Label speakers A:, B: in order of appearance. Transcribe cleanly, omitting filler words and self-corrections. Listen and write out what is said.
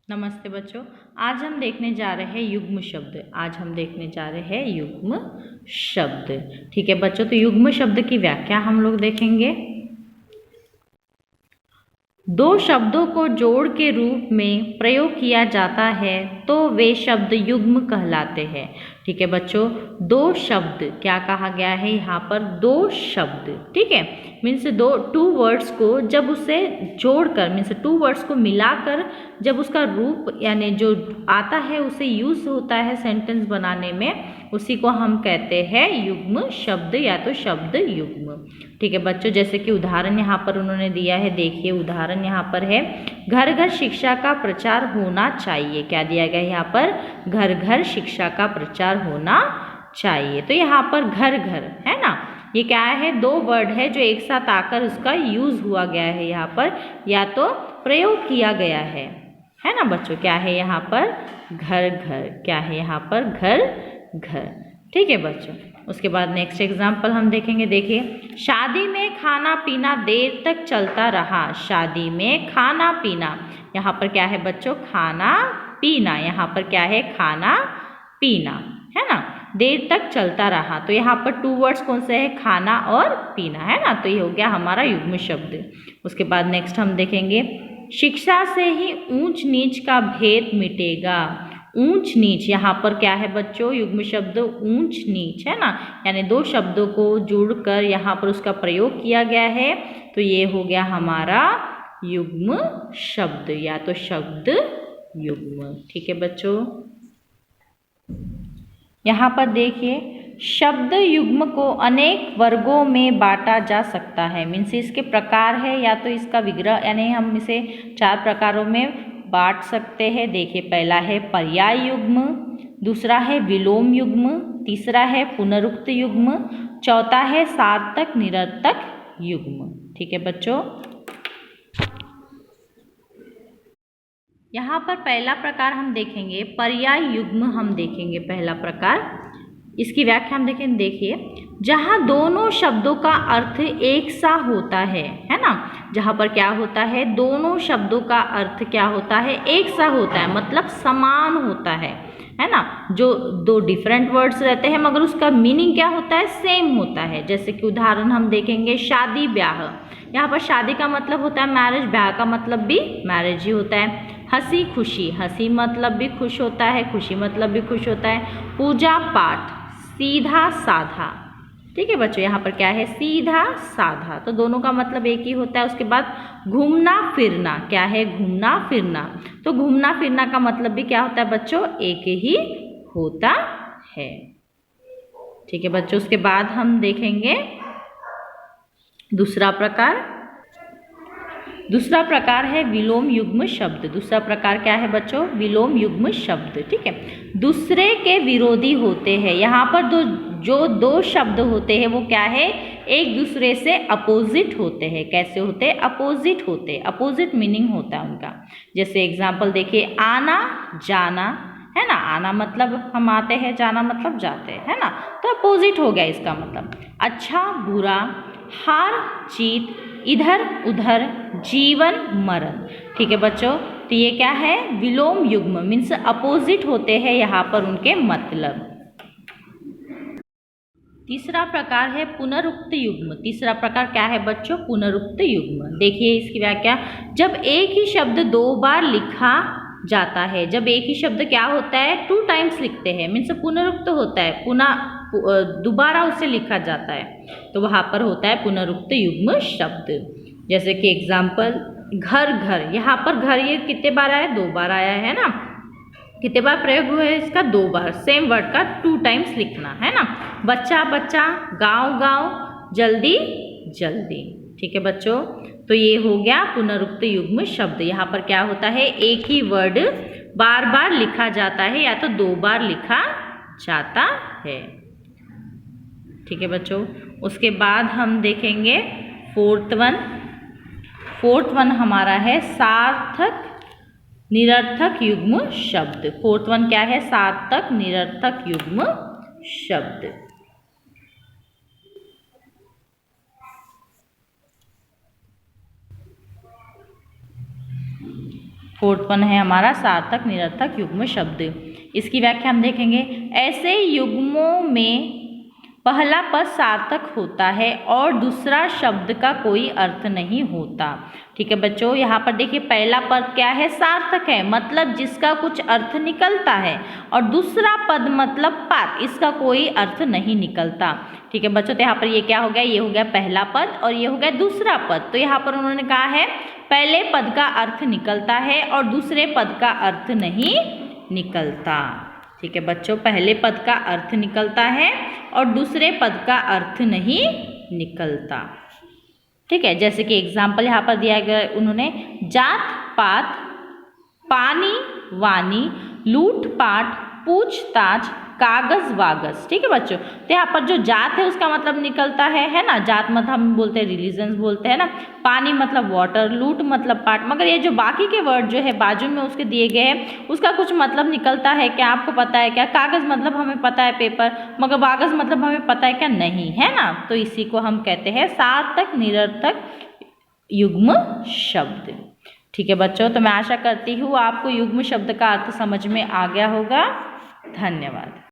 A: नमस्ते बच्चों। आज हम देखने जा रहे हैं युग्म शब्द। आज हम देखने जा रहे हैं युग्म शब्द। ठीक है बच्चों, तो युग्म शब्द की व्याख्या हम लोग देखेंगे। दो शब्दों को जोड़ के रूप में प्रयोग किया जाता है तो वे शब्द युग्म कहलाते हैं। ठीक है बच्चों, दो शब्द क्या कहा गया है यहाँ पर? दो शब्द। ठीक है, मीन्स टू वर्ड्स को जब उसे जोड़कर, मीन्स टू वर्ड्स को मिलाकर जब उसका रूप यानी जो आता है उसे यूज होता है सेंटेंस बनाने में, उसी को हम कहते हैं युग्म शब्द या तो शब्द युग्म। ठीक है बच्चों, जैसे कि उदाहरण यहाँ पर उन्होंने दिया है, देखिए उदाहरण यहाँ पर है, घर घर शिक्षा का प्रचार होना चाहिए। क्या दिया गया यहाँ पर? घर घर शिक्षा का प्रचार होना चाहिए। तो यहाँ पर घर घर है ना, ये क्या है? दो वर्ड है जो एक साथ आकर उसका यूज हुआ गया है यहाँ पर, या तो प्रयोग किया गया है ना बच्चों। क्या है यहाँ पर? घर घर। क्या है यहाँ पर? घर घर। ठीक है बच्चों, उसके बाद नेक्स्ट एग्जाम्पल हम देखेंगे। देखिए, शादी में खाना पीना देर तक चलता रहा। शादी में खाना पीना, यहाँ पर क्या है बच्चों? खाना पीना। यहाँ पर क्या है? खाना पीना, है ना, देर तक चलता रहा। तो यहाँ पर टू वर्ड्स कौन से हैं? खाना और पीना, है ना। तो ये हो गया हमारा युग्म शब्द। उसके बाद नेक्स्ट हम देखेंगे, शिक्षा से ही ऊंच नीच का भेद मिटेगा। ऊंच नीच, यहाँ पर क्या है बच्चों? युग्म शब्द ऊंच नीच, है ना, यानी दो शब्दों को जोड़कर यहाँ पर उसका प्रयोग किया गया है, तो ये हो गया हमारा युग्म शब्द या तो शब्द युग्म। ठीक है बच्चों, यहाँ पर देखिए, शब्द युग्म को अनेक वर्गों में बांटा जा सकता है। मीन्स इसके प्रकार है या तो इसका विग्रह, यानी हम इसे चार प्रकारों में बांट सकते हैं। देखिए, पहला है पर्याय युग्म, दूसरा है विलोम युग्म, तीसरा है पुनरुक्त युग्म, चौथा है सार्थक निरर्थक युग्म। ठीक है बच्चों, यहाँ पर पहला प्रकार हम देखेंगे पर्याय युग्म। हम देखेंगे पहला प्रकार, इसकी व्याख्या हम देखें। देखिए, जहाँ दोनों शब्दों का अर्थ एक सा होता है ना, जहाँ पर क्या होता है? दोनों शब्दों का अर्थ क्या होता है? एक सा होता है, मतलब समान होता है ना। जो दो डिफरेंट वर्ड्स रहते हैं मगर उसका मीनिंग क्या होता है? सेम होता है। जैसे कि उदाहरण हम देखेंगे, शादी ब्याह। यहाँ पर शादी का मतलब होता है मैरिज, ब्याह का मतलब भी मैरिज ही होता है। हंसी खुशी, हंसी मतलब भी खुश होता है, खुशी मतलब भी खुश होता है। पूजा पाठ, सीधा साधा। ठीक है बच्चों, यहाँ पर क्या है? सीधा साधा, तो दोनों का मतलब एक ही होता है। उसके बाद घूमना फिरना, क्या है? घूमना फिरना, तो घूमना फिरना का मतलब भी क्या होता है बच्चों? एक ही होता है। ठीक है बच्चों, उसके बाद हम देखेंगे दूसरा प्रकार। दूसरा प्रकार है विलोम युग्म शब्द। दूसरा प्रकार क्या है बच्चों? विलोम युग्म शब्द। ठीक है, दूसरे के विरोधी होते हैं। यहाँ पर जो दो शब्द होते हैं वो क्या है? एक दूसरे से अपोजिट होते हैं। कैसे होते हैं? अपोजिट होते हैं, अपोजिट मीनिंग होता है उनका। जैसे एग्जाम्पल देखिए, आना जाना, है ना, आना मतलब हम आते हैं, जाना मतलब जाते हैं, है ना, तो अपोजिट हो गया इसका मतलब। अच्छा बुरा, हार जीत, इधर उधर, जीवन मरण। ठीक है बच्चों, तो ये क्या है? विलोम युग्म, मीन्स अपोजिट होते हैं यहाँ पर उनके मतलब। तीसरा प्रकार है पुनरुक्त युग्म। तीसरा प्रकार क्या है बच्चों? पुनरुक्त युग्म। देखिए इसकी व्याख्या, जब एक ही शब्द दो बार लिखा जाता है, जब एक ही शब्द क्या होता है? टू टाइम्स लिखते हैं, मीन्स पुनरुक्त होता है, पुनः दोबारा उसे लिखा जाता है, तो वहाँ पर होता है पुनरुक्त युग्म शब्द। जैसे कि एग्जाम्पल, घर घर, यहाँ पर घर ये कितने बार आया? दो बार आया है ना। कितने बार प्रयोग हुआ है इसका? दो बार। सेम वर्ड का टू टाइम्स लिखना, है ना। बच्चा बच्चा, गांव गांव, जल्दी जल्दी। ठीक है बच्चों, तो ये हो गया पुनरुक्त युग्म शब्द। यहाँ पर क्या होता है? एक ही वर्ड बार बार लिखा जाता है या तो दो बार लिखा जाता है। ठीक है बच्चों, उसके बाद हम देखेंगे फोर्थ वन हमारा है सार्थक निरर्थक युग्म शब्द। फोर्थ वन क्या है? सार्थक निरर्थक युग्म शब्द। फोर्थ वन है हमारा सार्थक निरर्थक युग्म शब्द। इसकी व्याख्या हम देखेंगे। ऐसे युग्मों में पहला पद सार्थक होता है और दूसरा शब्द का कोई अर्थ नहीं होता। ठीक है बच्चों, यहाँ पर देखिए पहला पद क्या है, सार्थक है, मतलब जिसका कुछ अर्थ निकलता है, और दूसरा पद मतलब पात, इसका कोई अर्थ नहीं निकलता। ठीक है बच्चों, तो यहाँ पर ये क्या हो गया, ये हो गया पहला पद और ये हो गया दूसरा पद। तो यहाँ पर उन्होंने कहा है पहले पद का अर्थ निकलता है और दूसरे पद का अर्थ नहीं निकलता। ठीक है बच्चों, पहले पद का अर्थ निकलता है और दूसरे पद का अर्थ नहीं निकलता। ठीक है, जैसे कि एग्जाम्पल यहाँ पर दिया गया उन्होंने, जात पात, पानी वानी, लूट पाट, पूछताछ, कागज वागज। ठीक है बच्चों, तो यहाँ पर जो जात है उसका मतलब निकलता है ना, जात मतलब हम बोलते हैं रिलीजन्स बोलते हैं ना, पानी मतलब वाटर, लूट मतलब पाट, मगर ये जो बाकी के वर्ड जो है बाजू में उसके दिए गए हैं उसका कुछ मतलब निकलता है क्या, आपको पता है क्या? कागज मतलब हमें पता है पेपर, मगर वागज मतलब हमें पता है क्या? नहीं, है ना। तो इसी को हम कहते हैं सार्थक निरर्थक युग्म शब्द। ठीक है बच्चों, तो मैं आशा करती हूँ आपको युग्म शब्द का अर्थ समझ में आ गया होगा। धन्यवाद।